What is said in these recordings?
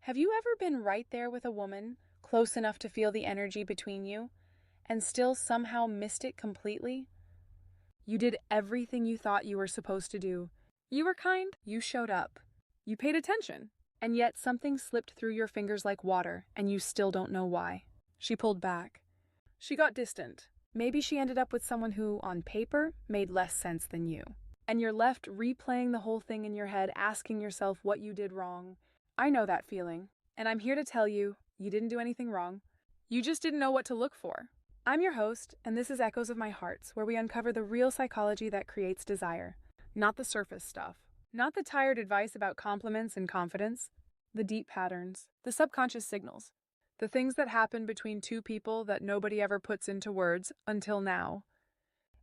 Have you ever been right there with a woman, close enough to feel the energy between you, and still somehow missed it completely? You did everything you thought you were supposed to do. You were kind, you showed up, you paid attention, and yet something slipped through your fingers like water, and you still don't know why. She pulled back. She got distant. Maybe she ended up with someone who, on paper, made less sense than you. And you're left replaying the whole thing in your head, asking yourself what you did wrong. I know that feeling, and I'm here to tell you, you didn't do anything wrong. You just didn't know what to look for. I'm your host, and this is Echoes of My Hearts, where we uncover the real psychology that creates desire. Not the surface stuff. Not the tired advice about compliments and confidence. The deep patterns. The subconscious signals. The things that happen between two people that nobody ever puts into words until now.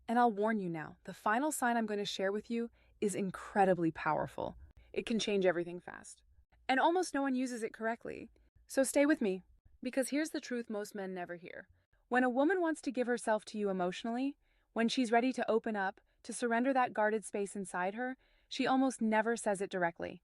And I'll warn you now, the final sign I'm going to share with you is incredibly powerful. It can change everything fast. And almost no one uses it correctly. So stay with me, because here's the truth most men never hear. When a woman wants to give herself to you emotionally, when she's ready to open up, to surrender that guarded space inside her, she almost never says it directly.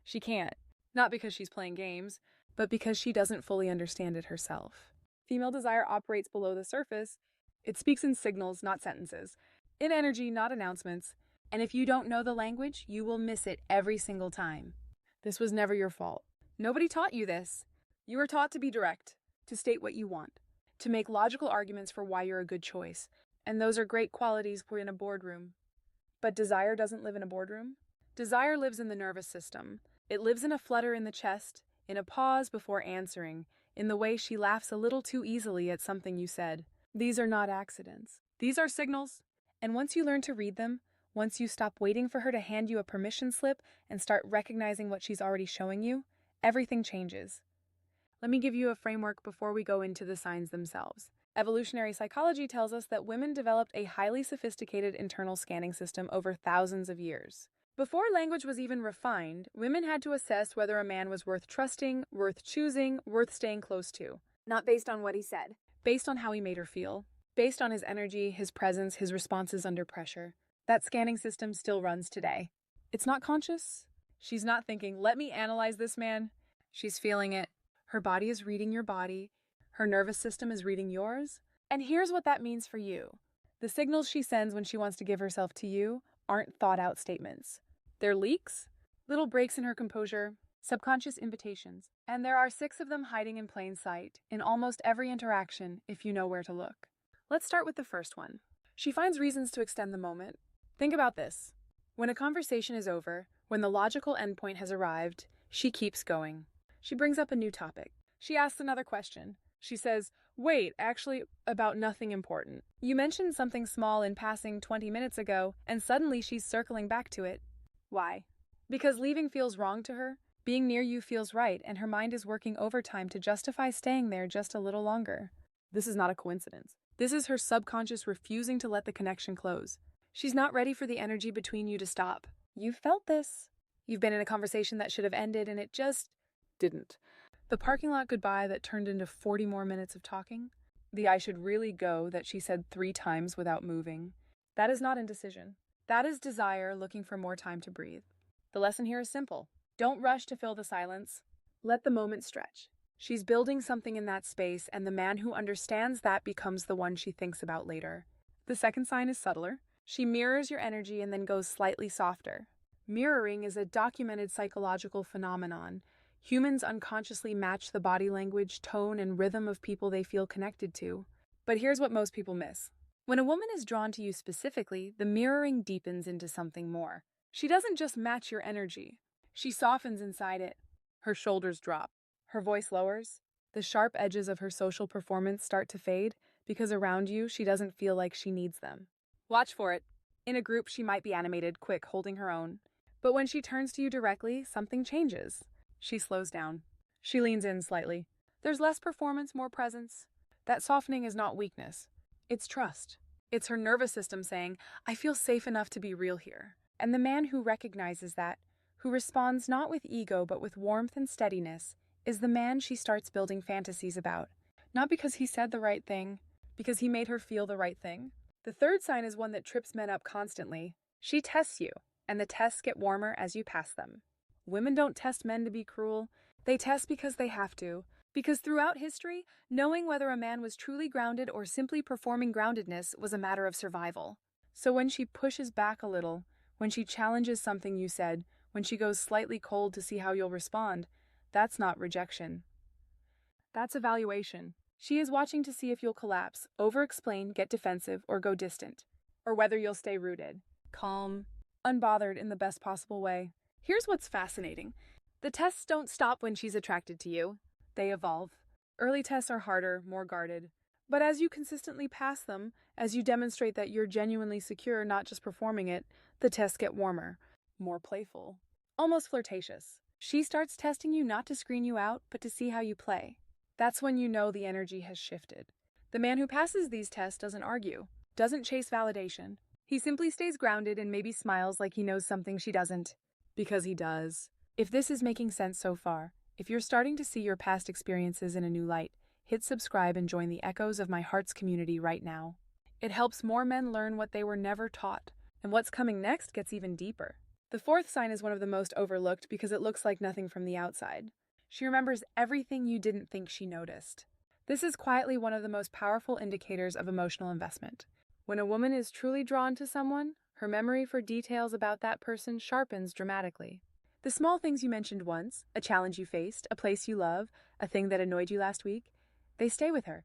She can't. Not because she's playing games, but because she doesn't fully understand it herself. Female desire operates below the surface. It speaks in signals, not sentences. In energy, not announcements. And if you don't know the language, you will miss it every single time. This was never your fault. Nobody taught you this. You were taught to be direct, to state what you want, to make logical arguments for why you're a good choice. And those are great qualities for in a boardroom. But desire doesn't live in a boardroom. Desire lives in the nervous system. It lives in a flutter in the chest, in a pause before answering, in the way she laughs a little too easily at something you said. These are not accidents. These are signals. And once you learn to read them, once you stop waiting for her to hand you a permission slip and start recognizing what she's already showing you, everything changes. Let me give you a framework before we go into the signs themselves. Evolutionary psychology tells us that women developed a highly sophisticated internal scanning system over thousands of years. Before language was even refined, women had to assess whether a man was worth trusting, worth choosing, worth staying close to. Not based on what he said, based on how he made her feel, based on his energy, his presence, his responses under pressure. That scanning system still runs today. It's not conscious. She's not thinking, let me analyze this man. She's feeling it. Her body is reading your body. Her nervous system is reading yours. And here's what that means for you. The signals she sends when she wants to give herself to you aren't thought-out statements. They're leaks, little breaks in her composure, subconscious invitations. And there are 6 of them hiding in plain sight, in almost every interaction, if you know where to look. Let's start with the first one. She finds reasons to extend the moment. Think about this. When a conversation is over, when the logical endpoint has arrived, she keeps going. She brings up a new topic. She asks another question. She says, wait, actually, about nothing important. You mentioned something small in passing 20 minutes ago, and suddenly she's circling back to it. Why? Because leaving feels wrong to her, being near you feels right, and her mind is working overtime to justify staying there just a little longer. This is not a coincidence. This is her subconscious refusing to let the connection close. She's not ready for the energy between you to stop. You've felt this. You've been in a conversation that should have ended, and it just didn't. The parking lot goodbye that turned into 40 more minutes of talking. The I should really go that she said 3 times without moving. That is not indecision. That is desire looking for more time to breathe. The lesson here is simple. Don't rush to fill the silence. Let the moment stretch. She's building something in that space, and the man who understands that becomes the one she thinks about later. The second sign is subtler. She mirrors your energy and then goes slightly softer. Mirroring is a documented psychological phenomenon. Humans unconsciously match the body language, tone, and rhythm of people they feel connected to. But here's what most people miss. When a woman is drawn to you specifically, the mirroring deepens into something more. She doesn't just match your energy. She softens inside it. Her shoulders drop. Her voice lowers. The sharp edges of her social performance start to fade because around you, she doesn't feel like she needs them. Watch for it. In a group, she might be animated, quick, holding her own. But when she turns to you directly, something changes. She slows down. She leans in slightly. There's less performance, more presence. That softening is not weakness. It's trust. It's her nervous system saying, I feel safe enough to be real here. And the man who recognizes that, who responds not with ego but with warmth and steadiness, is the man she starts building fantasies about. Not because he said the right thing, because he made her feel the right thing. The third sign is one that trips men up constantly. She tests you, and the tests get warmer as you pass them. Women don't test men to be cruel. They test because they have to. Because throughout history, knowing whether a man was truly grounded or simply performing groundedness was a matter of survival. So when she pushes back a little, when she challenges something you said, when she goes slightly cold to see how you'll respond, that's not rejection. That's evaluation. She is watching to see if you'll collapse, over-explain, get defensive, or go distant. Or whether you'll stay rooted, calm, unbothered in the best possible way. Here's what's fascinating. The tests don't stop when she's attracted to you. They evolve. Early tests are harder, more guarded. But as you consistently pass them, as you demonstrate that you're genuinely secure, not just performing it, the tests get warmer, more playful, almost flirtatious. She starts testing you not to screen you out, but to see how you play. That's when you know the energy has shifted. The man who passes these tests doesn't argue, doesn't chase validation. He simply stays grounded and maybe smiles like he knows something she doesn't. Because he does. If this is making sense so far, if you're starting to see your past experiences in a new light, hit subscribe and join the Echoes of My Heart's community right now. It helps more men learn what they were never taught, and what's coming next gets even deeper. The fourth sign is one of the most overlooked because it looks like nothing from the outside. She remembers everything you didn't think she noticed. This is quietly one of the most powerful indicators of emotional investment. When a woman is truly drawn to someone, her memory for details about that person sharpens dramatically. The small things you mentioned once, a challenge you faced, a place you love, a thing that annoyed you last week, they stay with her.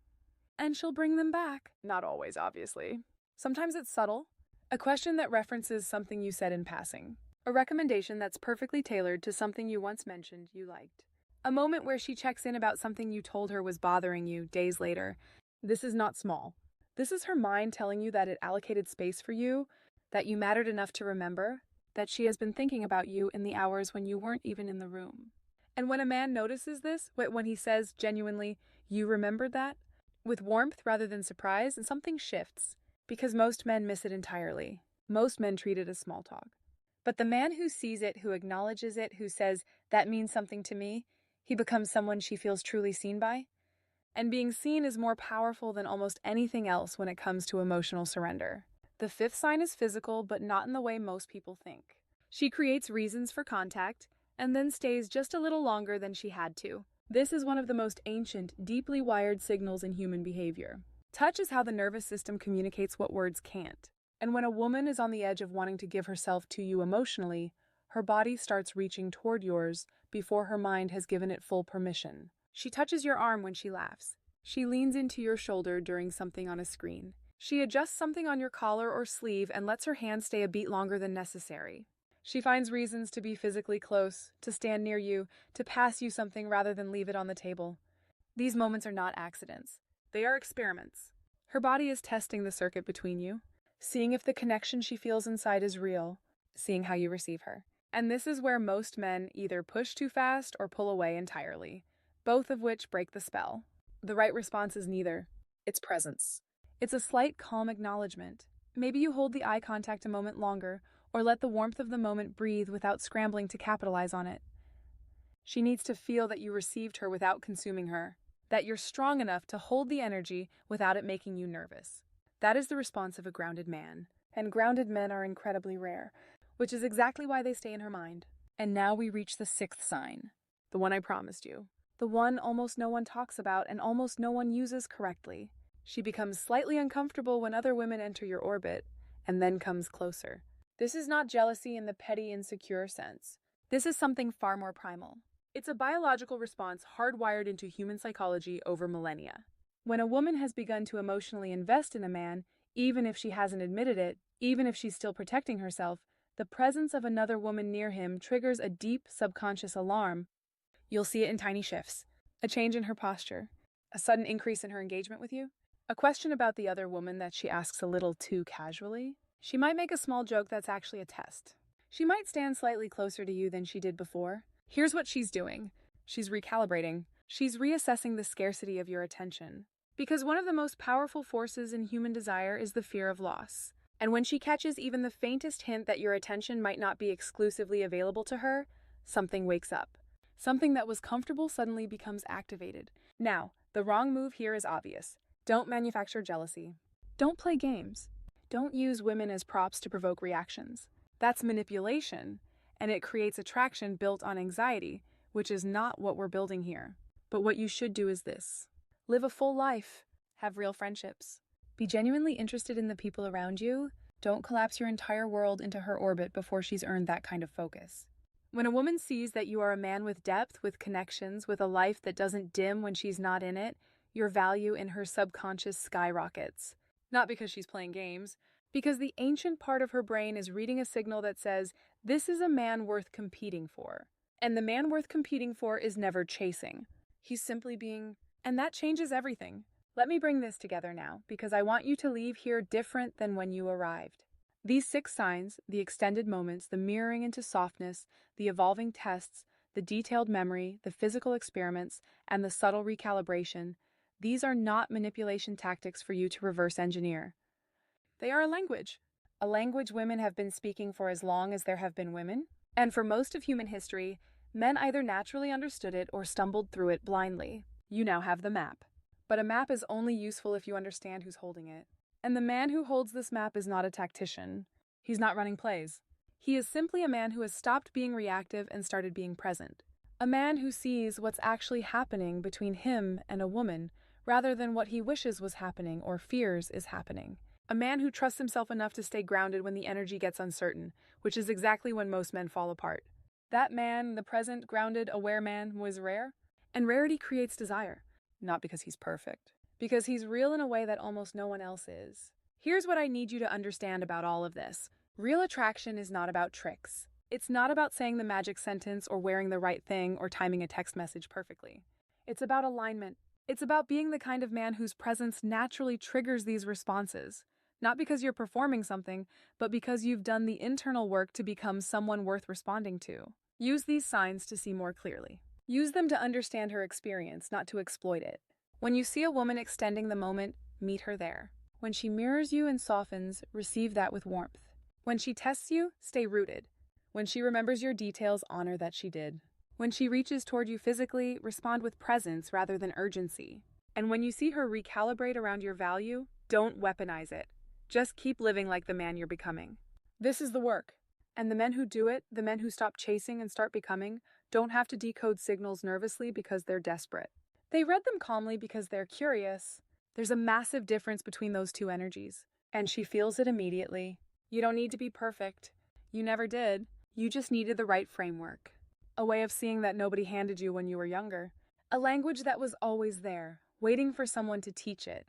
And she'll bring them back. Not always, obviously. Sometimes it's subtle. A question that references something you said in passing. A recommendation that's perfectly tailored to something you once mentioned you liked. A moment where she checks in about something you told her was bothering you days later. This is not small. This is her mind telling you that it allocated space for you, that you mattered enough to remember, that she has been thinking about you in the hours when you weren't even in the room. And when a man notices this, when he says genuinely, "You remembered that?" with warmth rather than surprise, and something shifts. Because most men miss it entirely. Most men treat it as small talk. But the man who sees it, who acknowledges it, who says, "That means something to me," he becomes someone she feels truly seen by. And being seen is more powerful than almost anything else when it comes to emotional surrender. The fifth sign is physical, but not in the way most people think. She creates reasons for contact, and then stays just a little longer than she had to. This is one of the most ancient, deeply wired signals in human behavior. Touch is how the nervous system communicates what words can't. And when a woman is on the edge of wanting to give herself to you emotionally, her body starts reaching toward yours before her mind has given it full permission. She touches your arm when she laughs. She leans into your shoulder during something on a screen. She adjusts something on your collar or sleeve and lets her hand stay a beat longer than necessary. She finds reasons to be physically close, to stand near you, to pass you something rather than leave it on the table. These moments are not accidents. They are experiments. Her body is testing the circuit between you, seeing if the connection she feels inside is real, seeing how you receive her. And this is where most men either push too fast or pull away entirely, both of which break the spell. The right response is neither. It's presence. It's a slight, calm acknowledgement. Maybe you hold the eye contact a moment longer, or let the warmth of the moment breathe without scrambling to capitalize on it. She needs to feel that you received her without consuming her, that you're strong enough to hold the energy without it making you nervous. That is the response of a grounded man, and grounded men are incredibly rare, which is exactly why they stay in her mind. And now we reach the sixth sign, the one I promised you, the one almost no one talks about and almost no one uses correctly. She becomes slightly uncomfortable when other women enter your orbit, and then comes closer. This is not jealousy in the petty, insecure sense. This is something far more primal. It's a biological response hardwired into human psychology over millennia. When a woman has begun to emotionally invest in a man, even if she hasn't admitted it, even if she's still protecting herself, the presence of another woman near him triggers a deep subconscious alarm. You'll see it in tiny shifts. A change in her posture. A sudden increase in her engagement with you. A question about the other woman that she asks a little too casually. She might make a small joke that's actually a test. She might stand slightly closer to you than she did before. Here's what she's doing. She's recalibrating. She's reassessing the scarcity of your attention. Because one of the most powerful forces in human desire is the fear of loss. And when she catches even the faintest hint that your attention might not be exclusively available to her, something wakes up. Something that was comfortable suddenly becomes activated. Now, the wrong move here is obvious. Don't manufacture jealousy. Don't play games. Don't use women as props to provoke reactions. That's manipulation, and it creates attraction built on anxiety, which is not what we're building here. But what you should do is this: live a full life, have real friendships, be genuinely interested in the people around you. Don't collapse your entire world into her orbit before she's earned that kind of focus. When a woman sees that you are a man with depth, with connections, with a life that doesn't dim when she's not in it, your value in her subconscious skyrockets. Not because she's playing games, because the ancient part of her brain is reading a signal that says, this is a man worth competing for. And the man worth competing for is never chasing. He's simply being, and that changes everything. Let me bring this together now, because I want you to leave here different than when you arrived. These 6 signs, the extended moments, the mirroring into softness, the evolving tests, the detailed memory, the physical experiments, and the subtle recalibration, these are not manipulation tactics for you to reverse engineer. They are a language women have been speaking for as long as there have been women, and for most of human history, men either naturally understood it or stumbled through it blindly. You now have the map. But a map is only useful if you understand who's holding it. And the man who holds this map is not a tactician. He's not running plays. He is simply a man who has stopped being reactive and started being present. A man who sees what's actually happening between him and a woman, rather than what he wishes was happening or fears is happening. A man who trusts himself enough to stay grounded when the energy gets uncertain, which is exactly when most men fall apart. That man, the present, grounded, aware man, was rare, and rarity creates desire. Not because he's perfect, because he's real in a way that almost no one else is. Here's what I need you to understand about all of this. Real attraction is not about tricks. It's not about saying the magic sentence or wearing the right thing or timing a text message perfectly. It's about alignment. It's about being the kind of man whose presence naturally triggers these responses. Not because you're performing something, but because you've done the internal work to become someone worth responding to. Use these signs to see more clearly. Use them to understand her experience, not to exploit it. When you see a woman extending the moment, meet her there. When she mirrors you and softens, receive that with warmth. When she tests you, stay rooted. When she remembers your details, honor that she did. When she reaches toward you physically, respond with presence rather than urgency. And when you see her recalibrate around your value, don't weaponize it. Just keep living like the man you're becoming. This is the work. And the men who do it, the men who stop chasing and start becoming, don't have to decode signals nervously because they're desperate. They read them calmly because they're curious. There's a massive difference between those two energies, and she feels it immediately. You don't need to be perfect. You never did. You just needed the right framework. A way of seeing that nobody handed you when you were younger. A language that was always there, waiting for someone to teach it.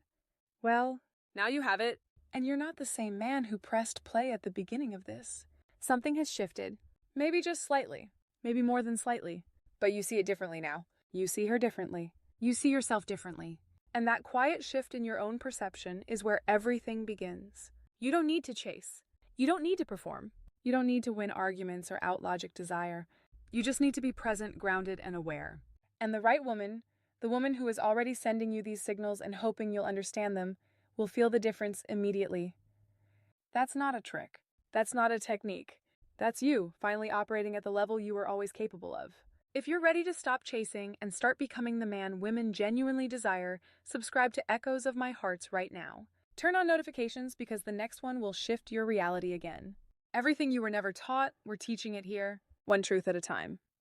Well, now you have it. And you're not the same man who pressed play at the beginning of this. Something has shifted. Maybe just slightly. Maybe more than slightly. But you see it differently now. You see her differently. You see yourself differently. And that quiet shift in your own perception is where everything begins. You don't need to chase. You don't need to perform. You don't need to win arguments or outlogic desire. You just need to be present, grounded, and aware. And the right woman, the woman who is already sending you these signals and hoping you'll understand them, will feel the difference immediately. That's not a trick. That's not a technique. That's you, finally operating at the level you were always capable of. If you're ready to stop chasing and start becoming the man women genuinely desire, subscribe to Echoes of My Hearts right now. Turn on notifications because the next one will shift your reality again. Everything you were never taught, we're teaching it here, one truth at a time.